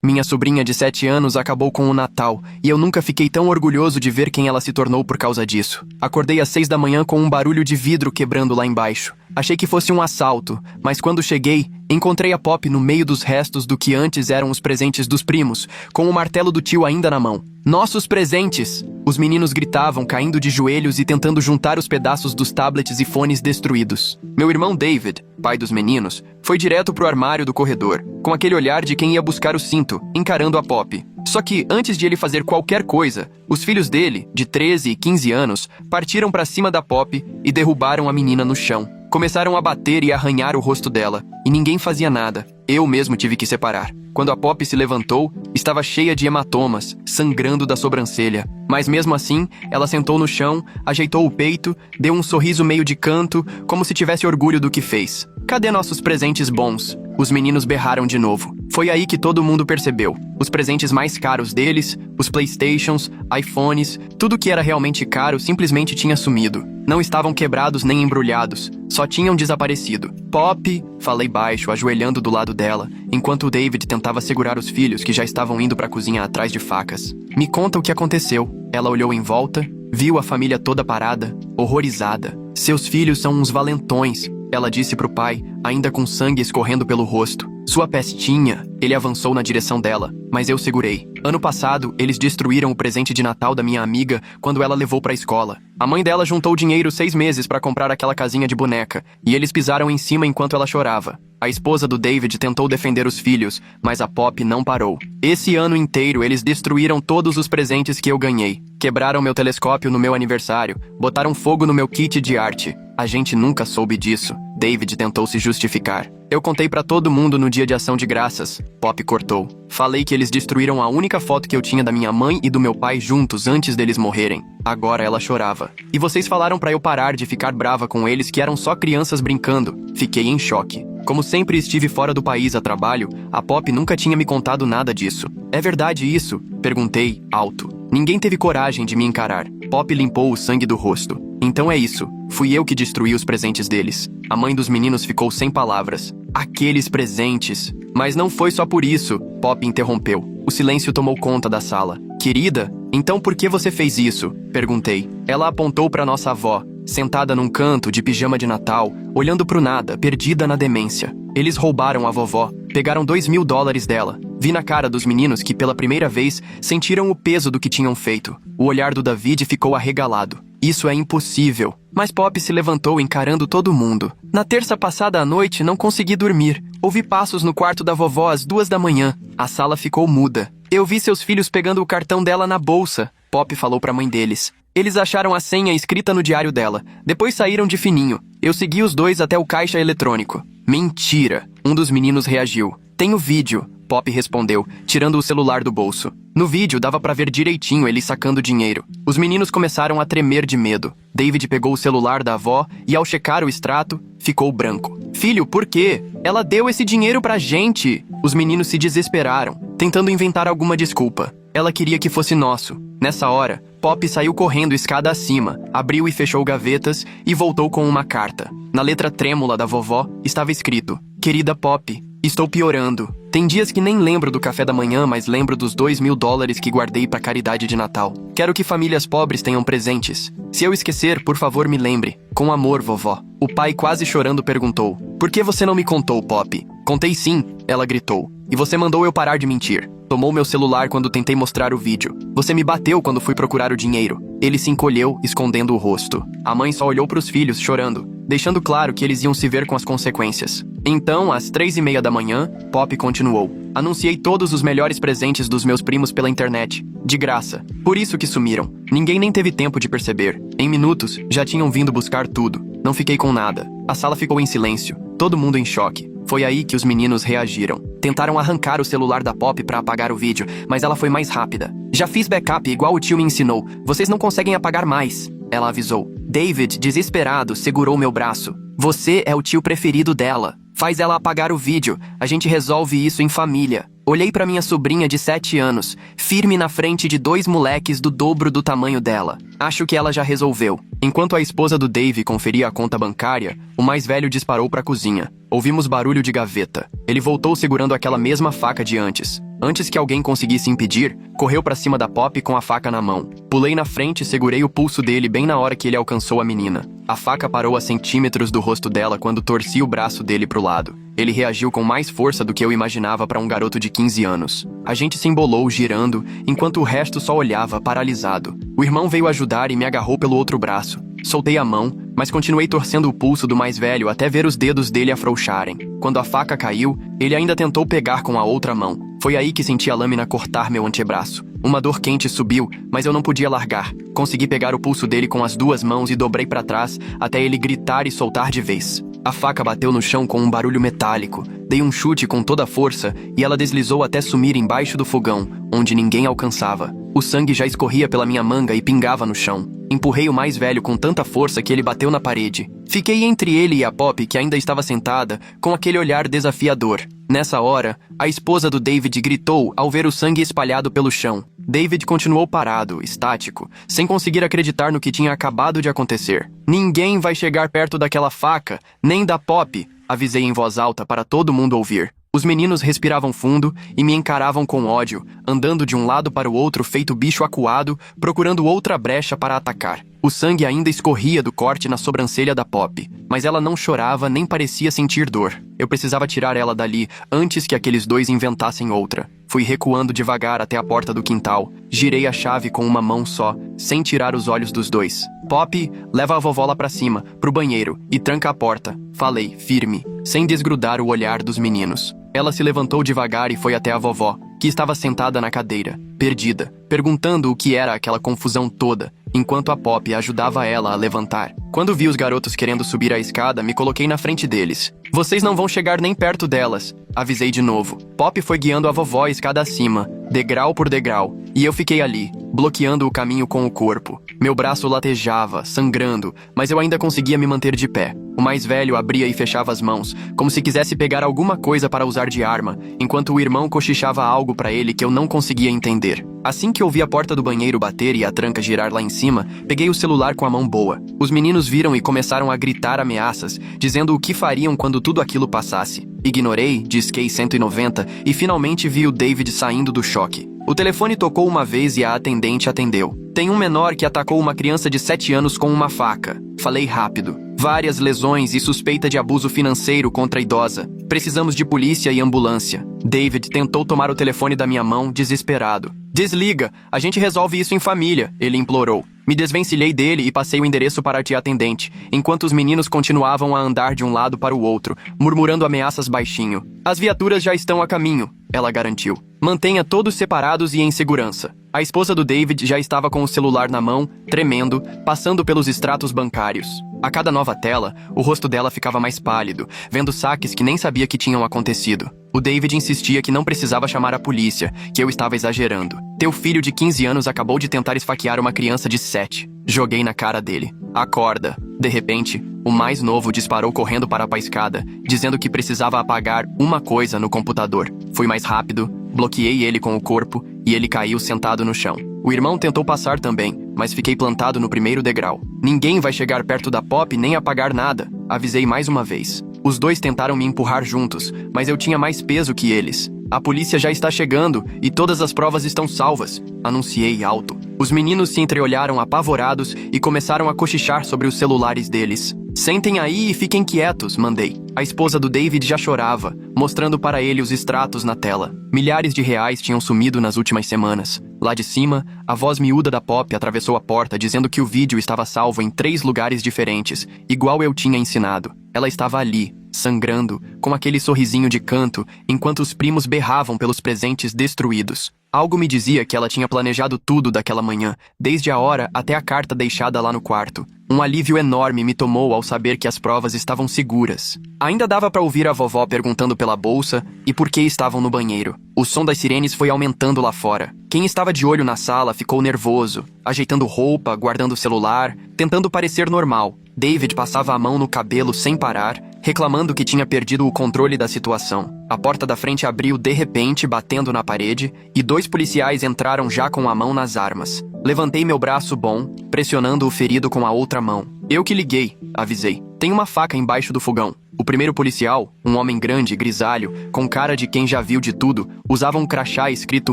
Minha sobrinha de 7 anos acabou com o Natal, e eu nunca fiquei tão orgulhoso de ver quem ela se tornou por causa disso. Acordei às 6 da manhã com um barulho de vidro quebrando lá embaixo. Achei que fosse um assalto, mas quando cheguei, encontrei a Pop no meio dos restos do que antes eram os presentes dos primos, com o martelo do tio ainda na mão. Nossos presentes! Os meninos gritavam, caindo de joelhos e tentando juntar os pedaços dos tablets e fones destruídos. Meu irmão David, pai dos meninos, foi direto pro armário do corredor, com aquele olhar de quem ia buscar o cinto, encarando a Pop. Só que, antes de ele fazer qualquer coisa, os filhos dele, de 13 e 15 anos, partiram para cima da Pop e derrubaram a menina no chão. Começaram a bater e arranhar o rosto dela, e ninguém fazia nada. Eu mesmo tive que separar. Quando a Pop se levantou, estava cheia de hematomas, sangrando da sobrancelha. Mas mesmo assim, ela sentou no chão, ajeitou o peito, deu um sorriso meio de canto, como se tivesse orgulho do que fez. Cadê nossos presentes bons? Os meninos berraram de novo. Foi aí que todo mundo percebeu. Os presentes mais caros deles, os Playstations, iPhones, tudo que era realmente caro simplesmente tinha sumido. Não estavam quebrados nem embrulhados, só tinham desaparecido. Pop, falei baixo, ajoelhando do lado dela, enquanto o David tentava segurar os filhos que já estavam indo para a cozinha atrás de facas. Me conta o que aconteceu. Ela olhou em volta, viu a família toda parada, horrorizada. Seus filhos são uns valentões, ela disse pro pai, ainda com sangue escorrendo pelo rosto. Sua pestinha. Ele avançou na direção dela, mas eu segurei. Ano passado, eles destruíram o presente de Natal da minha amiga quando ela levou pra escola. A mãe dela juntou dinheiro 6 meses pra comprar aquela casinha de boneca, e eles pisaram em cima enquanto ela chorava. A esposa do David tentou defender os filhos, mas a Pop não parou. Esse ano inteiro, eles destruíram todos os presentes que eu ganhei. Quebraram meu telescópio no meu aniversário, botaram fogo no meu kit de arte. A gente nunca soube disso. David tentou se justificar. Eu contei pra todo mundo no dia de ação de graças. Pop cortou. Falei que eles destruíram a única foto que eu tinha da minha mãe e do meu pai juntos antes deles morrerem. Agora ela chorava. E vocês falaram pra eu parar de ficar brava com eles que eram só crianças brincando. Fiquei em choque. Como sempre estive fora do país a trabalho, a Pop nunca tinha me contado nada disso. É verdade isso? Perguntei, alto. Ninguém teve coragem de me encarar. Pop limpou o sangue do rosto. Então é isso. Fui eu que destruí os presentes deles. A mãe dos meninos ficou sem palavras. Aqueles presentes. Mas não foi só por isso, Pop interrompeu. O silêncio tomou conta da sala. Querida, então por que você fez isso? Perguntei. Ela apontou para nossa avó, sentada num canto de pijama de Natal, olhando pro nada, perdida na demência. Eles roubaram a vovó, pegaram $2.000 dela. Vi na cara dos meninos que pela primeira vez sentiram o peso do que tinham feito. O olhar do David ficou arregalado. Isso é impossível. Mas Pop se levantou encarando todo mundo. Na terça passada à noite, não consegui dormir. Ouvi passos no quarto da vovó às 2 da manhã. A sala ficou muda. Eu vi seus filhos pegando o cartão dela na bolsa. Pop falou pra mãe deles. Eles acharam a senha escrita no diário dela. Depois saíram de fininho. Eu segui os dois até o caixa eletrônico. Mentira! Um dos meninos reagiu. Tenho vídeo. Pop respondeu, tirando o celular do bolso. No vídeo dava pra ver direitinho ele sacando dinheiro. Os meninos começaram a tremer de medo. David pegou o celular da avó e ao checar o extrato, ficou branco. Filho, por quê? Ela deu esse dinheiro pra gente! Os meninos se desesperaram, tentando inventar alguma desculpa. Ela queria que fosse nosso. Nessa hora, Pop saiu correndo escada acima, abriu e fechou gavetas e voltou com uma carta. Na letra trêmula da vovó estava escrito: Querida Pop, estou piorando. Tem dias que nem lembro do café da manhã, mas lembro dos $2.000 que guardei pra caridade de Natal. Quero que famílias pobres tenham presentes. Se eu esquecer, por favor, me lembre. Com amor, vovó. O pai, quase chorando, perguntou: Por que você não me contou, Pop? Contei sim, ela gritou. E você mandou eu parar de mentir. Tomou meu celular quando tentei mostrar o vídeo. Você me bateu quando fui procurar o dinheiro. Ele se encolheu, escondendo o rosto. A mãe só olhou pros filhos, chorando, deixando claro que eles iam se ver com as consequências. Então, às 3:30 da manhã, Pop continuou. Anunciei todos os melhores presentes dos meus primos pela internet. De graça. Por isso que sumiram. Ninguém nem teve tempo de perceber. Em minutos, já tinham vindo buscar tudo. Não fiquei com nada. A sala ficou em silêncio. Todo mundo em choque. Foi aí que os meninos reagiram. Tentaram arrancar o celular da Pop pra apagar o vídeo, mas ela foi mais rápida. Já fiz backup igual o tio me ensinou. Vocês não conseguem apagar mais. Ela avisou. David, desesperado, segurou meu braço. Você é o tio preferido dela. Faz ela apagar o vídeo. A gente resolve isso em família. Olhei pra minha sobrinha de 7 anos, firme na frente de 2 moleques do dobro do tamanho dela. Acho que ela já resolveu. Enquanto a esposa do Dave conferia a conta bancária, o mais velho disparou pra cozinha. Ouvimos barulho de gaveta. Ele voltou segurando aquela mesma faca de antes. Antes que alguém conseguisse impedir, correu para cima da Pop com a faca na mão. Pulei na frente e segurei o pulso dele bem na hora que ele alcançou a menina. A faca parou a centímetros do rosto dela quando torci o braço dele pro lado. Ele reagiu com mais força do que eu imaginava para um garoto de 15 anos. A gente se embolou, girando, enquanto o resto só olhava, paralisado. O irmão veio ajudar e me agarrou pelo outro braço. Soltei a mão, mas continuei torcendo o pulso do mais velho até ver os dedos dele afrouxarem. Quando a faca caiu, ele ainda tentou pegar com a outra mão. Foi aí que senti a lâmina cortar meu antebraço. Uma dor quente subiu, mas eu não podia largar. Consegui pegar o pulso dele com as duas mãos e dobrei para trás até ele gritar e soltar de vez. A faca bateu no chão com um barulho metálico. Dei um chute com toda a força e ela deslizou até sumir embaixo do fogão, onde ninguém alcançava. O sangue já escorria pela minha manga e pingava no chão. Empurrei o mais velho com tanta força que ele bateu na parede. Fiquei entre ele e a Pop, que ainda estava sentada, com aquele olhar desafiador. Nessa hora, a esposa do David gritou ao ver o sangue espalhado pelo chão. David continuou parado, estático, sem conseguir acreditar no que tinha acabado de acontecer. "Ninguém vai chegar perto daquela faca, nem da Pop", avisei em voz alta para todo mundo ouvir. Os meninos respiravam fundo e me encaravam com ódio, andando de um lado para o outro feito bicho acuado, procurando outra brecha para atacar. O sangue ainda escorria do corte na sobrancelha da Pop, mas ela não chorava nem parecia sentir dor. Eu precisava tirar ela dali antes que aqueles dois inventassem outra. Fui recuando devagar até a porta do quintal. Girei a chave com uma mão só, sem tirar os olhos dos dois. "Pop, leva a vovó lá pra cima, pro banheiro, e tranca a porta", falei, firme, sem desgrudar o olhar dos meninos. Ela se levantou devagar e foi até a vovó, que estava sentada na cadeira, perdida, perguntando o que era aquela confusão toda, enquanto a Pop ajudava ela a levantar. Quando vi os garotos querendo subir a escada, me coloquei na frente deles. "Vocês não vão chegar nem perto delas", avisei de novo. Pop foi guiando a vovó escada acima, degrau por degrau, e eu fiquei ali, bloqueando o caminho com o corpo. Meu braço latejava, sangrando, mas eu ainda conseguia me manter de pé. O mais velho abria e fechava as mãos, como se quisesse pegar alguma coisa para usar de arma, enquanto o irmão cochichava algo para ele que eu não conseguia entender. Assim que ouvi a porta do banheiro bater e a tranca girar lá em cima, peguei o celular com a mão boa. Os meninos viram e começaram a gritar ameaças, dizendo o que fariam quando tudo aquilo passasse. Ignorei, disquei 190 e finalmente vi o David saindo do choque. O telefone tocou uma vez e a atendente atendeu. "Tem um menor que atacou uma criança de 7 anos com uma faca", falei rápido. "Várias lesões e suspeita de abuso financeiro contra a idosa. Precisamos de polícia e ambulância." David tentou tomar o telefone da minha mão, desesperado. "Desliga, a gente resolve isso em família", ele implorou. Me desvencilhei dele e passei o endereço para a tia atendente, enquanto os meninos continuavam a andar de um lado para o outro, murmurando ameaças baixinho. "As viaturas já estão a caminho", ela garantiu. "Mantenha todos separados e em segurança." A esposa do David já estava com o celular na mão, tremendo, passando pelos extratos bancários. A cada nova tela, o rosto dela ficava mais pálido, vendo saques que nem sabia que tinham acontecido. O David insistia que não precisava chamar a polícia, que eu estava exagerando. "Teu filho de 15 anos acabou de tentar esfaquear uma criança de 7. Joguei na cara dele. "Acorda." De repente, o mais novo disparou correndo para a escada, dizendo que precisava apagar uma coisa no computador. Fui mais rápido, bloqueei ele com o corpo e ele caiu sentado no chão. O irmão tentou passar também, mas fiquei plantado no primeiro degrau. "Ninguém vai chegar perto da Pop nem apagar nada", avisei mais uma vez. Os dois tentaram me empurrar juntos, mas eu tinha mais peso que eles. "A polícia já está chegando e todas as provas estão salvas", anunciei alto. Os meninos se entreolharam apavorados e começaram a cochichar sobre os celulares deles. "Sentem aí e fiquem quietos", mandei. A esposa do David já chorava, mostrando para ele os extratos na tela. Milhares de reais tinham sumido nas últimas semanas. Lá de cima, a voz miúda da Pop atravessou a porta dizendo que o vídeo estava salvo em 3 lugares diferentes, igual eu tinha ensinado. Ela estava ali, sangrando, com aquele sorrisinho de canto, enquanto os primos berravam pelos presentes destruídos. Algo me dizia que ela tinha planejado tudo daquela manhã, desde a hora até a carta deixada lá no quarto. Um alívio enorme me tomou ao saber que as provas estavam seguras. Ainda dava para ouvir a vovó perguntando pela bolsa e por que estavam no banheiro. O som das sirenes foi aumentando lá fora. Quem estava de olho na sala ficou nervoso, ajeitando roupa, guardando o celular, tentando parecer normal. David passava a mão no cabelo sem parar, reclamando que tinha perdido o controle da situação. A porta da frente abriu de repente, batendo na parede, e 2 policiais entraram já com a mão nas armas. Levantei meu braço bom, pressionando o ferido com a outra mão. "Eu que liguei", avisei. "Tem uma faca embaixo do fogão." O primeiro policial, um homem grande, grisalho, com cara de quem já viu de tudo, usava um crachá escrito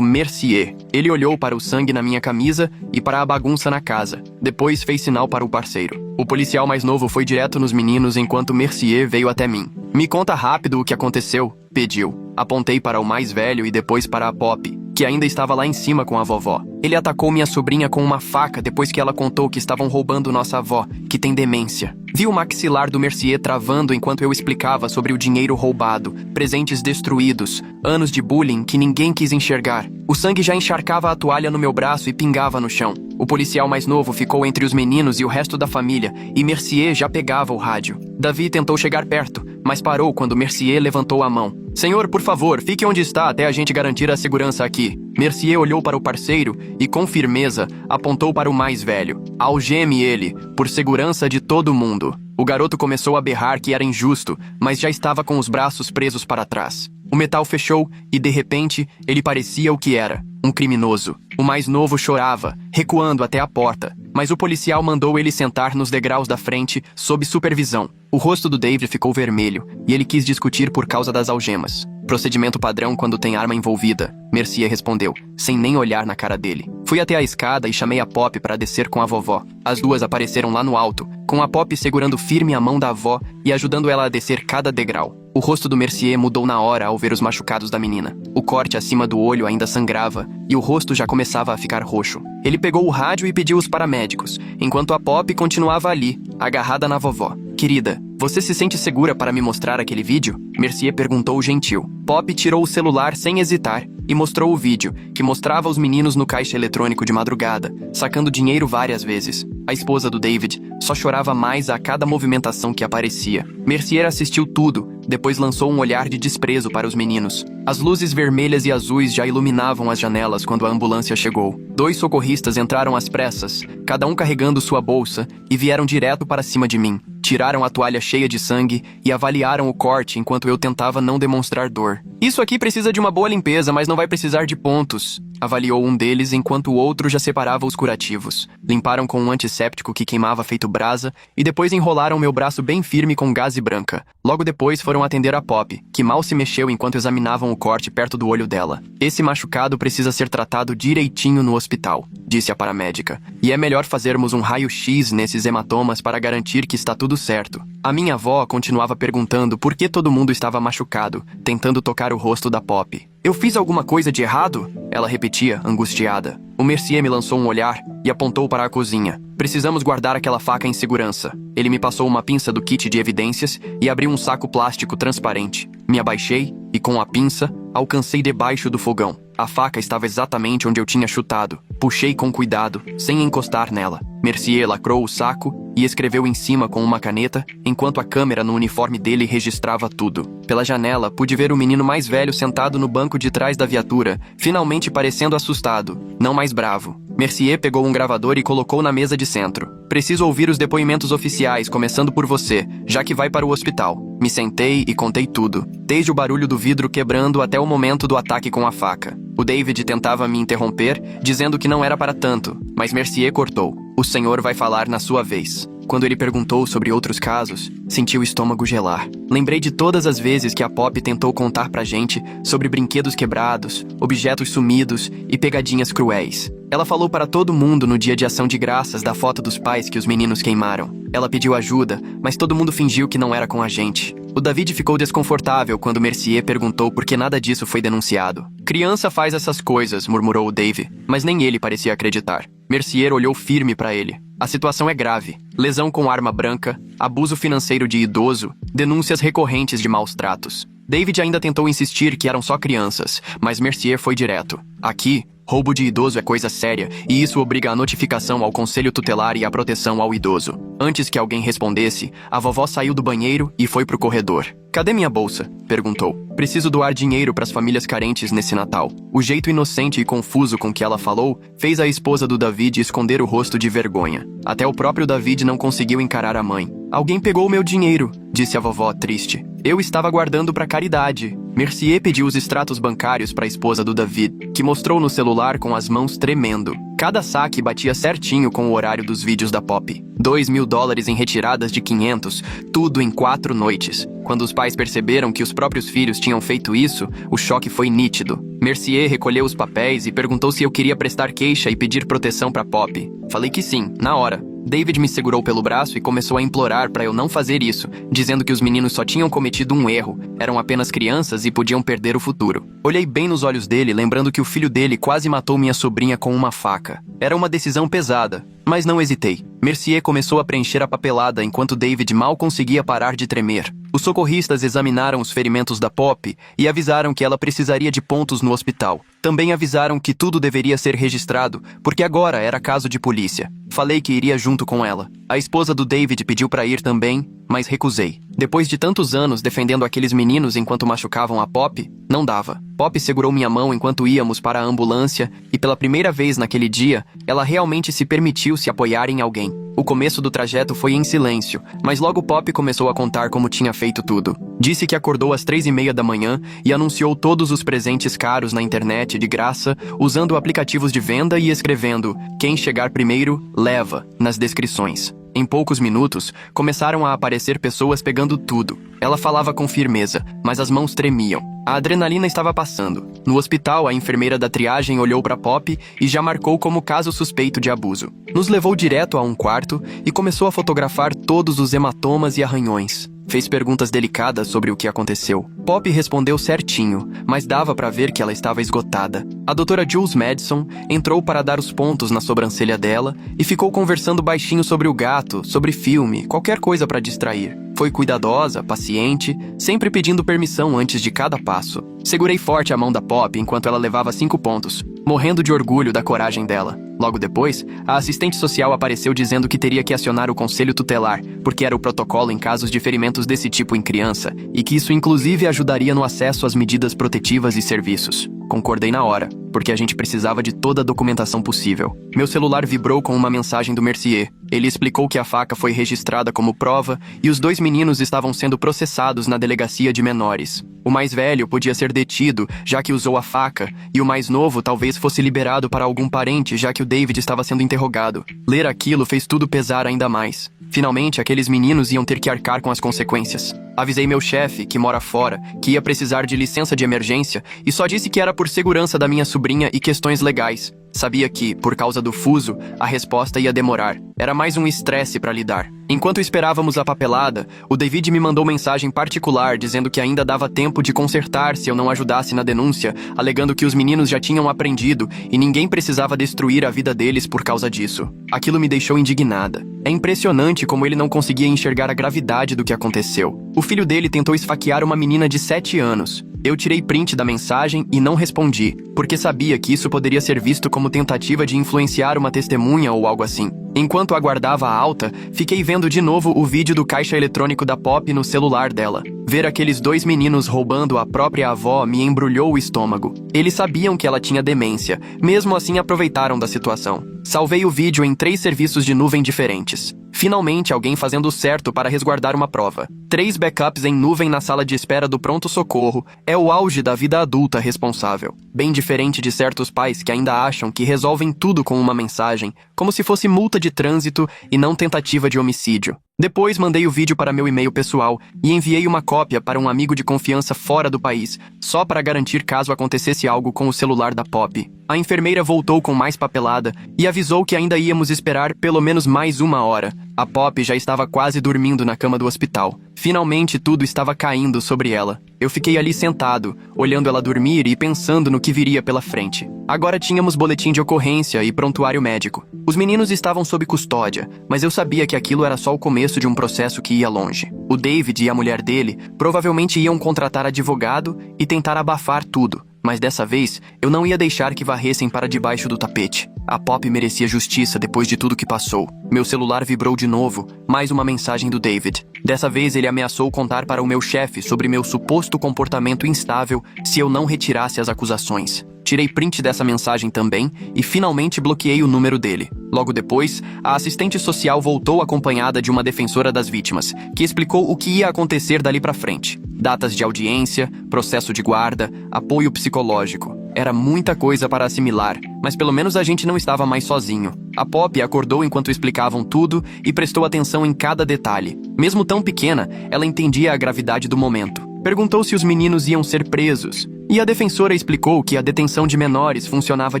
Mercier. Ele olhou para o sangue na minha camisa e para a bagunça na casa. Depois fez sinal para o parceiro. O policial mais novo foi direto nos meninos enquanto Mercier veio até mim. Me conta rápido o que aconteceu, pediu. Apontei para o mais velho e depois para a Pop, que ainda estava lá em cima com a vovó. Ele atacou minha sobrinha com uma faca depois que ela contou que estavam roubando nossa avó, que tem demência. Vi o maxilar do Mercier travando enquanto eu explicava sobre o dinheiro roubado, presentes destruídos, anos de bullying que ninguém quis enxergar. O sangue já encharcava a toalha no meu braço e pingava no chão. O policial mais novo ficou entre os meninos e o resto da família, e Mercier já pegava o rádio. Davi tentou chegar perto, mas parou quando Mercier levantou a mão. Senhor, por favor, fique onde está até a gente garantir a segurança aqui. Mercier olhou para o parceiro e, com firmeza, apontou para o mais velho. Algeme ele, por segurança de todo mundo. O garoto começou a berrar que era injusto, mas já estava com os braços presos para trás. O metal fechou e, de repente, ele parecia o que era, um criminoso. O mais novo chorava, recuando até a porta, mas o policial mandou ele sentar nos degraus da frente, sob supervisão. O rosto do David ficou vermelho, e ele quis discutir por causa das algemas. Procedimento padrão quando tem arma envolvida, Mercier respondeu, sem nem olhar na cara dele. Fui até a escada e chamei a Pop para descer com a vovó. As duas apareceram lá no alto, com a Pop segurando firme a mão da avó e ajudando ela a descer cada degrau. O rosto do Mercier mudou na hora ao ver os machucados da menina. O corte acima do olho ainda sangrava e o rosto já começava a ficar roxo. Ele pegou o rádio e pediu os paramédicos, enquanto a Pop continuava ali, agarrada na vovó. Querida, você se sente segura para me mostrar aquele vídeo? Mercier perguntou gentil. Pop tirou o celular sem hesitar e mostrou o vídeo, que mostrava os meninos no caixa eletrônico de madrugada, sacando dinheiro várias vezes. A esposa do David só chorava mais a cada movimentação que aparecia. Mercier assistiu tudo, depois lançou um olhar de desprezo para os meninos. As luzes vermelhas e azuis já iluminavam as janelas quando a ambulância chegou. 2 socorristas entraram às pressas, cada um carregando sua bolsa, e vieram direto para cima de mim. Tiraram a toalha cheia de sangue e avaliaram o corte enquanto eu tentava não demonstrar dor. Isso aqui precisa de uma boa limpeza, mas não vai precisar de pontos, avaliou um deles enquanto o outro já separava os curativos. Limparam com um antisséptico que queimava feito brasa e depois enrolaram meu braço bem firme com gaze branca. Logo depois foram atender a Pop, que mal se mexeu enquanto examinavam o corte perto do olho dela. Esse machucado precisa ser tratado direitinho no hospital, disse a paramédica. E é melhor fazermos um raio-x nesses hematomas para garantir que está tudo certo. A minha avó continuava perguntando por que todo mundo estava machucado, tentando tocar o rosto da Pop. Eu fiz alguma coisa de errado? Ela repetia, angustiada. O Mercier me lançou um olhar e apontou para a cozinha. Precisamos guardar aquela faca em segurança. Ele me passou uma pinça do kit de evidências e abriu um saco plástico transparente. Me abaixei e, com a pinça, alcancei debaixo do fogão. A faca estava exatamente onde eu tinha chutado. Puxei com cuidado, sem encostar nela. Mercier lacrou o saco e escreveu em cima com uma caneta, enquanto a câmera no uniforme dele registrava tudo. Pela janela, pude ver o menino mais velho sentado no banco de trás da viatura, finalmente parecendo assustado, não mais bravo. Mercier pegou um gravador e colocou na mesa de centro. Preciso ouvir os depoimentos oficiais, começando por você, já que vai para o hospital. Me sentei e contei tudo, desde o barulho do vidro quebrando até o momento do ataque com a faca. O David tentava me interromper, dizendo que não era para tanto, mas Mercier cortou. O senhor vai falar na sua vez. Quando ele perguntou sobre outros casos, senti o estômago gelar. Lembrei de todas as vezes que a Pop tentou contar pra gente sobre brinquedos quebrados, objetos sumidos e pegadinhas cruéis. Ela falou para todo mundo no dia de ação de graças da foto dos pais que os meninos queimaram. Ela pediu ajuda, mas todo mundo fingiu que não era com a gente. O David ficou desconfortável quando Mercier perguntou por que nada disso foi denunciado. Criança faz essas coisas, murmurou o Dave, mas nem ele parecia acreditar. Mercier olhou firme para ele. A situação é grave. Lesão com arma branca, abuso financeiro de idoso, denúncias recorrentes de maus tratos. David ainda tentou insistir que eram só crianças, mas Mercier foi direto. Aqui, roubo de idoso é coisa séria, e isso obriga a notificação ao conselho tutelar e a proteção ao idoso. Antes que alguém respondesse, a vovó saiu do banheiro e foi pro corredor. Cadê minha bolsa? Perguntou. Preciso doar dinheiro para as famílias carentes nesse Natal. O jeito inocente e confuso com que ela falou fez a esposa do David esconder o rosto de vergonha. Até o próprio David não conseguiu encarar a mãe. Alguém pegou o meu dinheiro, disse a vovó triste. Eu estava guardando para caridade. Mercier pediu os extratos bancários para a esposa do David, que mostrou no celular com as mãos tremendo. Cada saque batia certinho com o horário dos vídeos da Pop. $2.000 em retiradas de 500, tudo em 4 noites. Quando os pais perceberam que os próprios filhos tinham feito isso, o choque foi nítido. Mercier recolheu os papéis e perguntou se eu queria prestar queixa e pedir proteção para Pop. Falei que sim, na hora. David me segurou pelo braço e começou a implorar para eu não fazer isso, dizendo que os meninos só tinham cometido um erro, eram apenas crianças e podiam perder o futuro. Olhei bem nos olhos dele, lembrando que o filho dele quase matou minha sobrinha com uma faca. Era uma decisão pesada, mas não hesitei. Mercier começou a preencher a papelada enquanto David mal conseguia parar de tremer. Os socorristas examinaram os ferimentos da Pop e avisaram que ela precisaria de pontos no hospital. Também avisaram que tudo deveria ser registrado, porque agora era caso de polícia. Falei que iria junto com ela. A esposa do David pediu para ir também, mas recusei. Depois de tantos anos defendendo aqueles meninos enquanto machucavam a Pop, não dava. Pop segurou minha mão enquanto íamos para a ambulância e pela primeira vez naquele dia, ela realmente se permitiu se apoiar em alguém. O começo do trajeto foi em silêncio, mas logo Pop começou a contar como tinha feito tudo. Disse que acordou às 3:30 da manhã e anunciou todos os presentes caros na internet de graça, usando aplicativos de venda e escrevendo "Quem chegar primeiro, leva" nas descrições. Em poucos minutos, começaram a aparecer pessoas pegando tudo. Ela falava com firmeza, mas as mãos tremiam. A adrenalina estava passando. No hospital, a enfermeira da triagem olhou para Pop e já marcou como caso suspeito de abuso. Nos levou direto a um quarto e começou a fotografar todos os hematomas e arranhões. Fez perguntas delicadas sobre o que aconteceu. Pop respondeu certinho, mas dava para ver que ela estava esgotada. A doutora Jules Madison entrou para dar os pontos na sobrancelha dela e ficou conversando baixinho sobre o gato, sobre filme, qualquer coisa para distrair. Foi cuidadosa, paciente, sempre pedindo permissão antes de cada passo. Segurei forte a mão da Pop enquanto ela levava 5 pontos, morrendo de orgulho da coragem dela. Logo depois, a assistente social apareceu dizendo que teria que acionar o conselho tutelar, porque era o protocolo em casos de ferimentos desse tipo em criança, e que isso inclusive ajudaria no acesso às medidas protetivas e serviços. Concordei na hora, porque a gente precisava de toda a documentação possível. Meu celular vibrou com uma mensagem do Mercier. Ele explicou que a faca foi registrada como prova e os 2 meninos estavam sendo processados na delegacia de menores. O mais velho podia ser detido, já que usou a faca, e o mais novo talvez fosse liberado para algum parente, já que o David estava sendo interrogado. Ler aquilo fez tudo pesar ainda mais. Finalmente, aqueles meninos iam ter que arcar com as consequências. Avisei meu chefe, que mora fora, que ia precisar de licença de emergência e só disse que era por segurança da minha sobrinha e questões legais. Sabia que, por causa do fuso, a resposta ia demorar. Era mais um estresse para lidar. Enquanto esperávamos a papelada, o David me mandou mensagem particular dizendo que ainda dava tempo de consertar se eu não ajudasse na denúncia, alegando que os meninos já tinham aprendido e ninguém precisava destruir a vida deles por causa disso. Aquilo me deixou indignada. É impressionante como ele não conseguia enxergar a gravidade do que aconteceu. O filho dele tentou esfaquear uma menina de 7 anos. Eu tirei print da mensagem e não respondi, porque sabia que isso poderia ser visto como tentativa de influenciar uma testemunha ou algo assim. Enquanto aguardava a alta, fiquei vendo de novo o vídeo do caixa eletrônico da Pop no celular dela. Ver aqueles 2 meninos roubando a própria avó me embrulhou o estômago. Eles sabiam que ela tinha demência, mesmo assim aproveitaram da situação. Salvei o vídeo em 3 serviços de nuvem diferentes. Finalmente, alguém fazendo o certo para resguardar uma prova. 3 backups em nuvem na sala de espera do pronto-socorro é o auge da vida adulta responsável. Bem diferente de certos pais que ainda acham que resolvem tudo com uma mensagem, como se fosse multa de trânsito e não tentativa de homicídio. Depois mandei o vídeo para meu e-mail pessoal e enviei uma cópia para um amigo de confiança fora do país, só para garantir caso acontecesse algo com o celular da Pop. A enfermeira voltou com mais papelada e avisou que ainda íamos esperar pelo menos mais 1 hora. A Pop já estava quase dormindo na cama do hospital. Finalmente tudo estava caindo sobre ela. Eu fiquei ali sentado, olhando ela dormir e pensando no que viria pela frente. Agora tínhamos boletim de ocorrência e prontuário médico. Os meninos estavam sob custódia, mas eu sabia que aquilo era só o começo de um processo que ia longe. O David e a mulher dele provavelmente iam contratar advogado e tentar abafar tudo. Mas dessa vez, eu não ia deixar que varressem para debaixo do tapete. A Pop merecia justiça depois de tudo que passou. Meu celular vibrou de novo, mais uma mensagem do David. Dessa vez ele ameaçou contar para o meu chefe sobre meu suposto comportamento instável se eu não retirasse as acusações. Tirei print dessa mensagem também e finalmente bloqueei o número dele. Logo depois, a assistente social voltou acompanhada de uma defensora das vítimas, que explicou o que ia acontecer dali pra frente. Datas de audiência, processo de guarda, apoio psicológico. Era muita coisa para assimilar, mas pelo menos a gente não estava mais sozinho. A Poppy acordou enquanto explicavam tudo e prestou atenção em cada detalhe. Mesmo tão pequena, ela entendia a gravidade do momento. Perguntou se os meninos iam ser presos, e a defensora explicou que a detenção de menores funcionava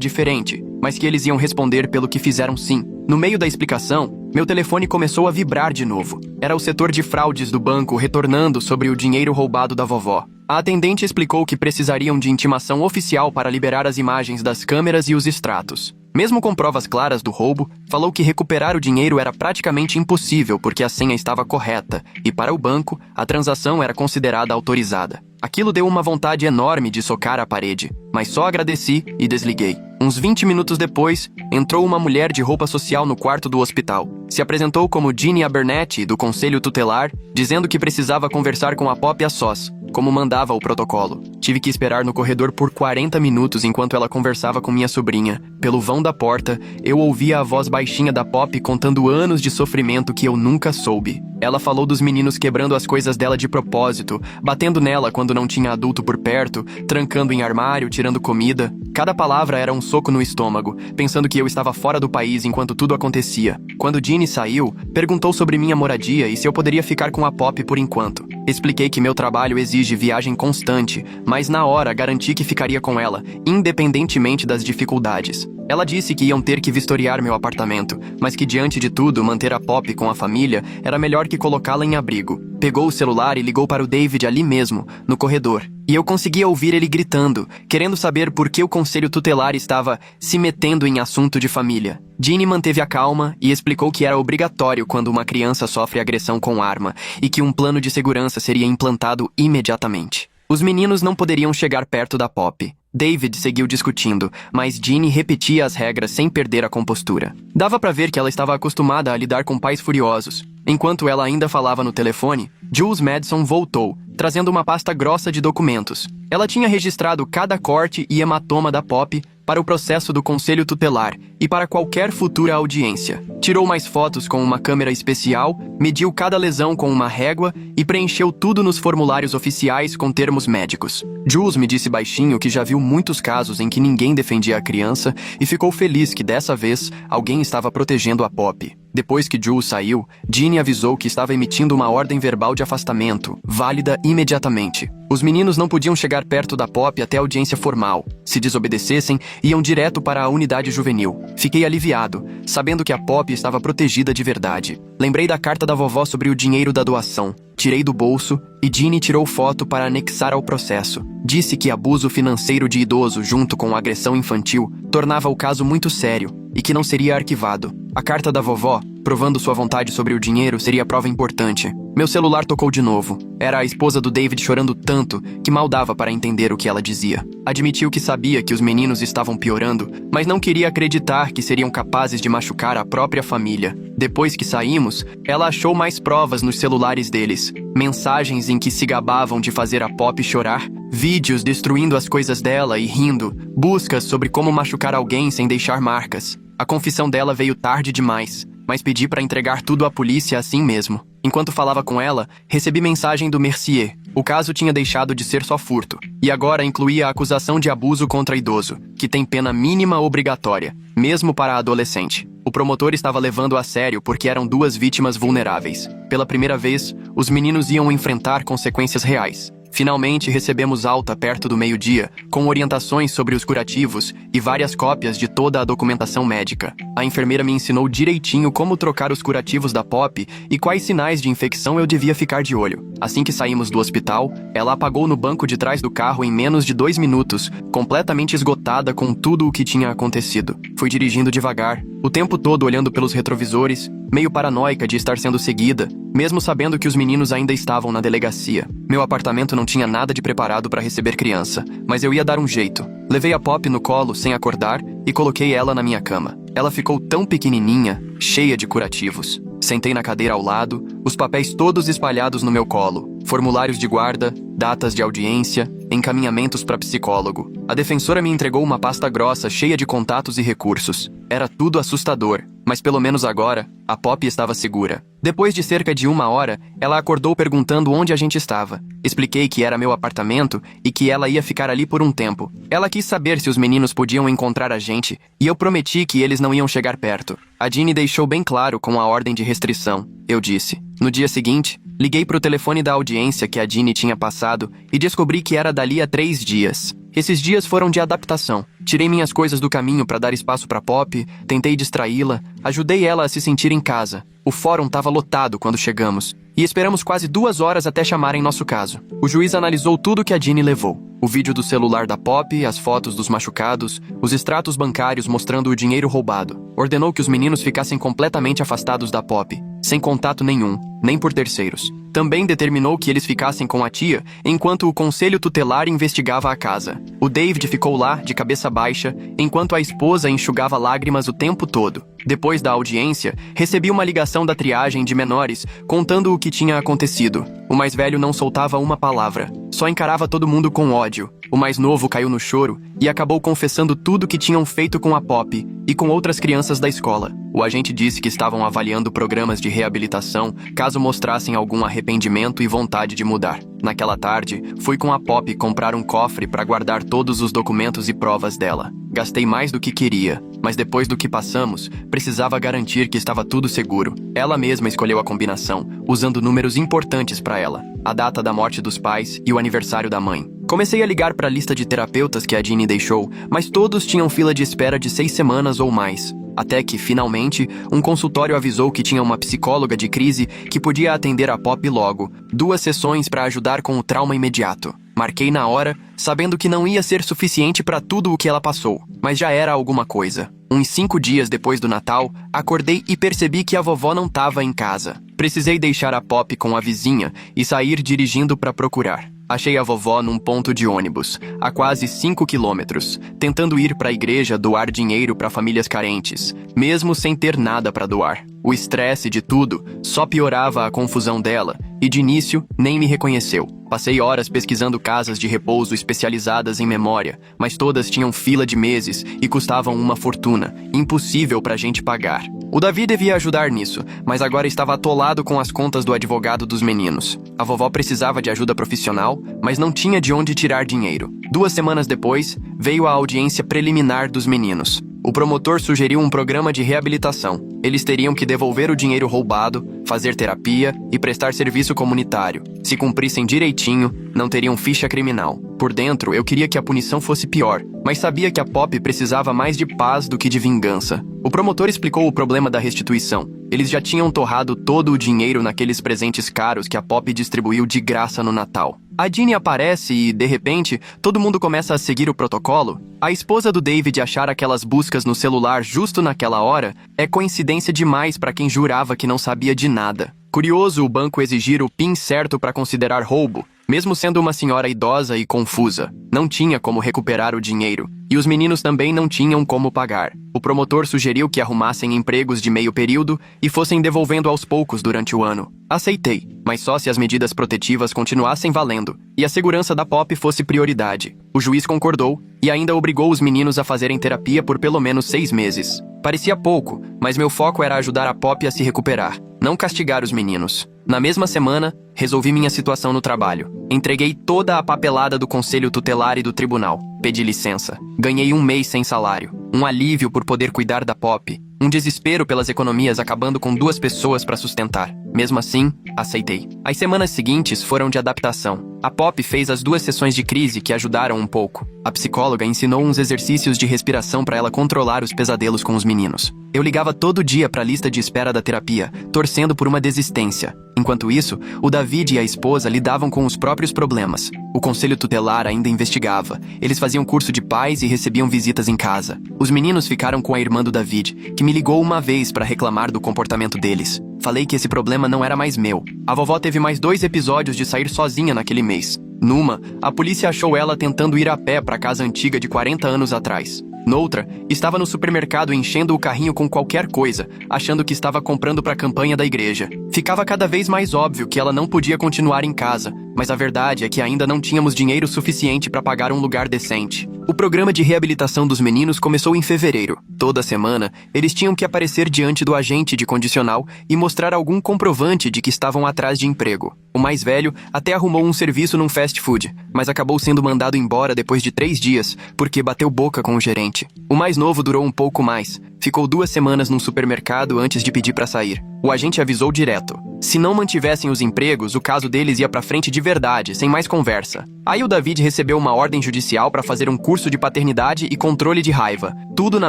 diferente, mas que eles iam responder pelo que fizeram sim. No meio da explicação, meu telefone começou a vibrar de novo. Era o setor de fraudes do banco retornando sobre o dinheiro roubado da vovó. A atendente explicou que precisariam de intimação oficial para liberar as imagens das câmeras e os extratos. Mesmo com provas claras do roubo, falou que recuperar o dinheiro era praticamente impossível porque a senha estava correta, e para o banco, a transação era considerada autorizada. Aquilo deu uma vontade enorme de socar a parede, mas só agradeci e desliguei. Uns 20 minutos depois, entrou uma mulher de roupa social no quarto do hospital. Se apresentou como Ginny Abernethy, do Conselho Tutelar, dizendo que precisava conversar com a Poppy a sós, como mandava o protocolo. Tive que esperar no corredor por 40 minutos enquanto ela conversava com minha sobrinha. Pelo vão da porta, eu ouvia a voz baixinha da Poppy contando anos de sofrimento que eu nunca soube. Ela falou dos meninos quebrando as coisas dela de propósito, batendo nela quando não tinha adulto por perto, trancando em armário, tirando comida. Cada palavra era um soco no estômago, pensando que eu estava fora do país enquanto tudo acontecia. Quando Ginny saiu, perguntou sobre minha moradia e se eu poderia ficar com a Poppy por enquanto. Expliquei que meu trabalho exige viagem constante, mas na hora garanti que ficaria com ela, independentemente das dificuldades. Ela disse que iam ter que vistoriar meu apartamento, mas que diante de tudo, manter a Poppy com a família era melhor que colocá-la em abrigo. Pegou o celular e ligou para o David ali mesmo, no corredor. E eu conseguia ouvir ele gritando, querendo saber por que o conselho tutelar estava se metendo em assunto de família. Ginny manteve a calma e explicou que era obrigatório quando uma criança sofre agressão com arma e que um plano de segurança seria implantado imediatamente. Os meninos não poderiam chegar perto da Poppy. David seguiu discutindo, mas Ginny repetia as regras sem perder a compostura. Dava pra ver que ela estava acostumada a lidar com pais furiosos. Enquanto ela ainda falava no telefone, Jules Madison voltou, trazendo uma pasta grossa de documentos. Ela tinha registrado cada corte e hematoma da Poppy para o processo do Conselho Tutelar e para qualquer futura audiência. Tirou mais fotos com uma câmera especial, mediu cada lesão com uma régua e preencheu tudo nos formulários oficiais com termos médicos. Jules me disse baixinho que já viu muitos casos em que ninguém defendia a criança e ficou feliz que dessa vez alguém estava protegendo a Poppy. Depois que Jules saiu, Ginny avisou que estava emitindo uma ordem verbal de afastamento, válida imediatamente. Os meninos não podiam chegar perto da Poppy até a audiência formal. Se desobedecessem, iam direto para a unidade juvenil. Fiquei aliviado, sabendo que a Poppy estava protegida de verdade. Lembrei da carta da vovó sobre o dinheiro da doação. Tirei do bolso e Ginny tirou foto para anexar ao processo. Disse que abuso financeiro de idoso junto com agressão infantil tornava o caso muito sério e que não seria arquivado. A carta da vovó, provando sua vontade sobre o dinheiro, seria prova importante. Meu celular tocou de novo. Era a esposa do David chorando tanto que mal dava para entender o que ela dizia. Admitiu que sabia que os meninos estavam piorando, mas não queria acreditar que seriam capazes de machucar a própria família. Depois que saímos, ela achou mais provas nos celulares deles. Mensagens em que se gabavam de fazer a Poppy chorar, vídeos destruindo as coisas dela e rindo, buscas sobre como machucar alguém sem deixar marcas. A confissão dela veio tarde demais, mas pedi para entregar tudo à polícia assim mesmo. Enquanto falava com ela, recebi mensagem do Mercier. O caso tinha deixado de ser só furto, e agora incluía a acusação de abuso contra idoso, que tem pena mínima obrigatória, mesmo para adolescente. O promotor estava levando a sério porque eram duas vítimas vulneráveis. Pela primeira vez, os meninos iam enfrentar consequências reais. Finalmente recebemos alta perto do meio-dia, com orientações sobre os curativos e várias cópias de toda a documentação médica. A enfermeira me ensinou direitinho como trocar os curativos da Poppy e quais sinais de infecção eu devia ficar de olho. Assim que saímos do hospital, ela apagou no banco de trás do carro em menos de 2 minutos, completamente esgotada com tudo o que tinha acontecido. Fui dirigindo devagar, o tempo todo olhando pelos retrovisores, meio paranoica de estar sendo seguida, mesmo sabendo que os meninos ainda estavam na delegacia. Meu apartamento não tinha nada de preparado para receber criança, mas eu ia dar um jeito. Levei a Poppy no colo sem acordar e coloquei ela na minha cama. Ela ficou tão pequenininha, cheia de curativos. Sentei na cadeira ao lado, os papéis todos espalhados no meu colo. formulários de guarda, datas de audiência, encaminhamentos para psicólogo. A defensora me entregou uma pasta grossa cheia de contatos e recursos. Era tudo assustador, mas pelo menos agora, a Poppy estava segura. Depois de cerca de 1 hora, ela acordou perguntando onde a gente estava. Expliquei que era meu apartamento e que ela ia ficar ali por um tempo. Ela quis saber se os meninos podiam encontrar a gente, e eu prometi que eles não iam chegar perto. A Ginny deixou bem claro com a ordem de restrição, eu disse. No dia seguinte, liguei para o telefone da audiência que a Ginny tinha passado e descobri que era dali a 3 dias. Esses dias foram de adaptação. Tirei minhas coisas do caminho para dar espaço para Poppy, tentei distraí-la, ajudei ela a se sentir em casa. O fórum estava lotado quando chegamos, e esperamos quase 2 horas até chamarem nosso caso. O juiz analisou tudo que a Ginny levou. O vídeo do celular da Poppy, as fotos dos machucados, os extratos bancários mostrando o dinheiro roubado. Ordenou que os meninos ficassem completamente afastados da Poppy, sem contato nenhum, nem por terceiros. Também determinou que eles ficassem com a tia, enquanto o conselho tutelar investigava a casa. O David ficou lá, de cabeça baixa, enquanto a esposa enxugava lágrimas o tempo todo. Depois da audiência, recebi uma ligação da triagem de menores, contando o que tinha acontecido. O mais velho não soltava uma palavra, só encarava todo mundo com ódio. O mais novo caiu no choro e acabou confessando tudo que tinham feito com a Poppy e com outras crianças da escola. O agente disse que estavam avaliando programas de reabilitação caso mostrassem algum arrependimento e vontade de mudar. Naquela tarde, fui com a Poppy comprar um cofre para guardar todos os documentos e provas dela. Gastei mais do que queria, mas depois do que passamos, precisava garantir que estava tudo seguro. Ela mesma escolheu a combinação, usando números importantes para ela: a data da morte dos pais e o aniversário da mãe. Comecei a ligar para a lista de terapeutas que a Ginny deixou, mas todos tinham fila de espera de 6 semanas ou mais. Até que, finalmente, um consultório avisou que tinha uma psicóloga de crise que podia atender a Poppy logo. 2 sessões para ajudar com o trauma imediato. Marquei na hora, sabendo que não ia ser suficiente para tudo o que ela passou, mas já era alguma coisa. Uns 5 dias depois do Natal, acordei e percebi que a vovó não estava em casa. Precisei deixar a Poppy com a vizinha e sair dirigindo para procurar. Achei a vovó num ponto de ônibus, a quase 5 quilômetros, tentando ir para a igreja doar dinheiro para famílias carentes, mesmo sem ter nada para doar. O estresse de tudo só piorava a confusão dela, e de início nem me reconheceu. Passei horas pesquisando casas de repouso especializadas em memória, mas todas tinham fila de meses e custavam uma fortuna, impossível pra gente pagar. O Davi devia ajudar nisso, mas agora estava atolado com as contas do advogado dos meninos. A vovó precisava de ajuda profissional, mas não tinha de onde tirar dinheiro. 2 semanas depois, veio a audiência preliminar dos meninos. O promotor sugeriu um programa de reabilitação. Eles teriam que devolver o dinheiro roubado, fazer terapia e prestar serviço comunitário. Se cumprissem direitinho, não teriam ficha criminal. Por dentro, eu queria que a punição fosse pior, mas sabia que a Poppy precisava mais de paz do que de vingança. O promotor explicou o problema da restituição. Eles já tinham torrado todo o dinheiro naqueles presentes caros que a Poppy distribuiu de graça no Natal. A Ginny aparece e, de repente, todo mundo começa a seguir o protocolo. A esposa do David achar aquelas buscas no celular justo naquela hora é coincidência demais para quem jurava que não sabia de nada. Curioso o banco exigir o PIN certo para considerar roubo, mesmo sendo uma senhora idosa e confusa. Não tinha como recuperar o dinheiro, e os meninos também não tinham como pagar. O promotor sugeriu que arrumassem empregos de meio período e fossem devolvendo aos poucos durante o ano. Aceitei, mas só se as medidas protetivas continuassem valendo e a segurança da Poppy fosse prioridade. O juiz concordou e ainda obrigou os meninos a fazerem terapia por pelo menos 6 meses. Parecia pouco, mas meu foco era ajudar a Poppy a se recuperar, não castigar os meninos. Na mesma semana, resolvi minha situação no trabalho. Entreguei toda a papelada do conselho tutelar e do tribunal. Pedi licença. Ganhei 1 mês sem salário. Um alívio por poder cuidar da Poppy. Um desespero pelas economias acabando com 2 pessoas para sustentar. Mesmo assim, aceitei. As semanas seguintes foram de adaptação. A Poppy fez as 2 sessões de crise que ajudaram um pouco. A psicóloga ensinou uns exercícios de respiração para ela controlar os pesadelos com os meninos. Eu ligava todo dia para a lista de espera da terapia, torcendo por uma desistência. Enquanto isso, o David e a esposa lidavam com os próprios problemas. O conselho tutelar ainda investigava. Eles faziam curso de pais e recebiam visitas em casa. Os meninos ficaram com a irmã do David, que me ligou uma vez para reclamar do comportamento deles. Falei que esse problema não era mais meu. A vovó teve mais 2 episódios de sair sozinha naquele mês. Numa, a polícia achou ela tentando ir a pé para a casa antiga de 40 anos atrás. Noutra, estava no supermercado enchendo o carrinho com qualquer coisa, achando que estava comprando para a campanha da igreja. Ficava cada vez mais óbvio que ela não podia continuar em casa, mas a verdade é que ainda não tínhamos dinheiro suficiente para pagar um lugar decente. O programa de reabilitação dos meninos começou em fevereiro. Toda semana, eles tinham que aparecer diante do agente de condicional e mostrar algum comprovante de que estavam atrás de emprego. O mais velho até arrumou um serviço num fast food, mas acabou sendo mandado embora depois de 3 dias, porque bateu boca com o gerente. O mais novo durou um pouco mais. Ficou 2 semanas num supermercado antes de pedir para sair. O agente avisou direto. Se não mantivessem os empregos, o caso deles ia pra frente de verdade, sem mais conversa. Aí o David recebeu uma ordem judicial para fazer um curso de paternidade e controle de raiva. Tudo na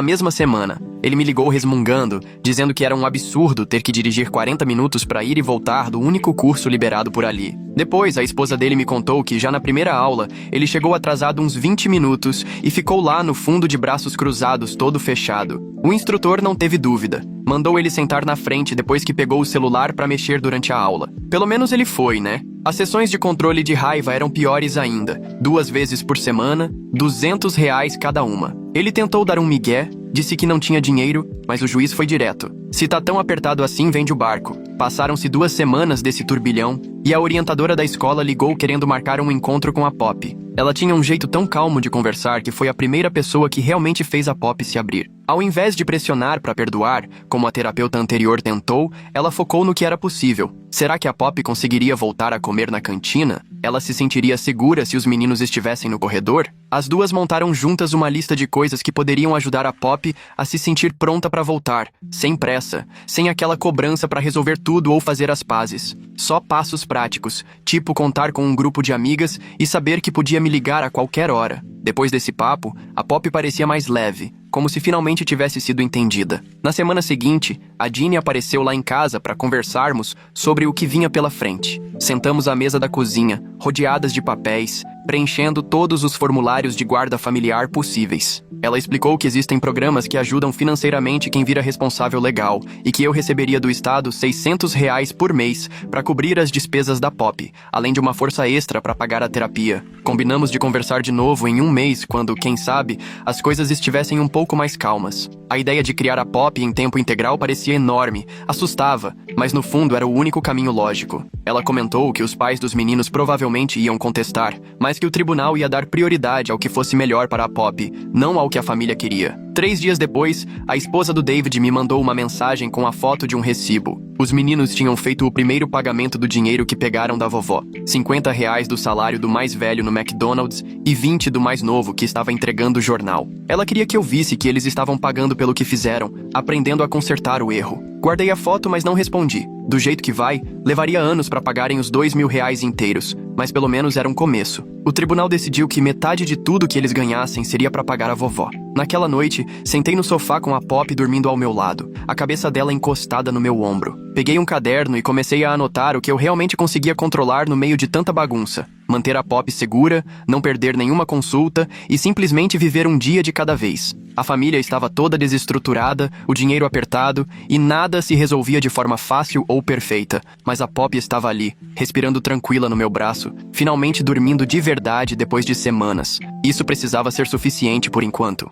mesma semana. Ele me ligou resmungando, dizendo que era um absurdo ter que dirigir 40 minutos para ir e voltar do único curso liberado por ali. Depois, a esposa dele me contou que já na primeira aula, ele chegou atrasado uns 20 minutos e ficou lá no fundo de braços cruzados, todo fechado. O instrutor não teve dúvida. Mandou ele sentar na frente depois que pegou o celular para mexer durante a aula. Pelo menos ele foi, né? As sessões de controle de raiva eram piores ainda. 2 vezes por semana, R$ 200 cada uma. Ele tentou dar um migué, disse que não tinha dinheiro, mas o juiz foi direto. Se tá tão apertado assim, vende o barco. Passaram-se 2 semanas desse turbilhão e a orientadora da escola ligou querendo marcar um encontro com a Pop. Ela tinha um jeito tão calmo de conversar que foi a primeira pessoa que realmente fez a Pop se abrir. Ao invés de pressionar para perdoar, como a terapeuta anterior tentou, ela focou no que era possível. Será que a Pop conseguiria voltar a comer na cantina? Ela se sentiria segura se os meninos estivessem no corredor? As duas montaram juntas uma lista de coisas que poderiam ajudar a Pop a se sentir pronta para voltar, sem pressa, sem aquela cobrança para resolver tudo ou fazer as pazes. Só passos práticos, tipo contar com um grupo de amigas e saber que podia me ligar a qualquer hora. Depois desse papo, a Pop parecia mais leve, como se finalmente tivesse sido entendida. Na semana seguinte, a Jeannie apareceu lá em casa para conversarmos sobre o que vinha pela frente. Sentamos à mesa da cozinha, rodeadas de papéis, preenchendo todos os formulários de guarda familiar possíveis. Ela explicou que existem programas que ajudam financeiramente quem vira responsável legal e que eu receberia do Estado R$ 600 por mês para cobrir as despesas da Pop, além de uma força extra para pagar a terapia. Combinamos de conversar de novo em um mês quando, quem sabe, as coisas estivessem um pouco mais calmas. A ideia de criar a Pop em tempo integral parecia enorme, assustava, mas no fundo era o único caminho lógico. Ela comentou que os pais dos meninos provavelmente iam contestar, mas que o tribunal ia dar prioridade ao que fosse melhor para a Pop, não ao que a família queria. 3 dias depois, a esposa do David me mandou uma mensagem com a foto de um recibo. Os meninos tinham feito o primeiro pagamento do dinheiro que pegaram da vovó. R$ 50 do salário do mais velho no McDonald's e 20 do mais novo que estava entregando o jornal. Ela queria que eu visse que eles estavam pagando pelo que fizeram, aprendendo a consertar o erro. Guardei a foto, mas não respondi. Do jeito que vai, levaria anos para pagarem os R$ 2.000 inteiros, mas pelo menos era um começo. O tribunal decidiu que metade de tudo que eles ganhassem seria para pagar a vovó. Naquela noite, sentei no sofá com a Pop dormindo ao meu lado, a cabeça dela encostada no meu ombro. Peguei um caderno e comecei a anotar o que eu realmente conseguia controlar no meio de tanta bagunça. Manter a Pop segura, não perder nenhuma consulta e simplesmente viver um dia de cada vez. A família estava toda desestruturada, o dinheiro apertado e nada se resolvia de forma fácil ou perfeita. Mas a Pop estava ali, respirando tranquila no meu braço, finalmente dormindo de verdade depois de semanas. Isso precisava ser suficiente por enquanto.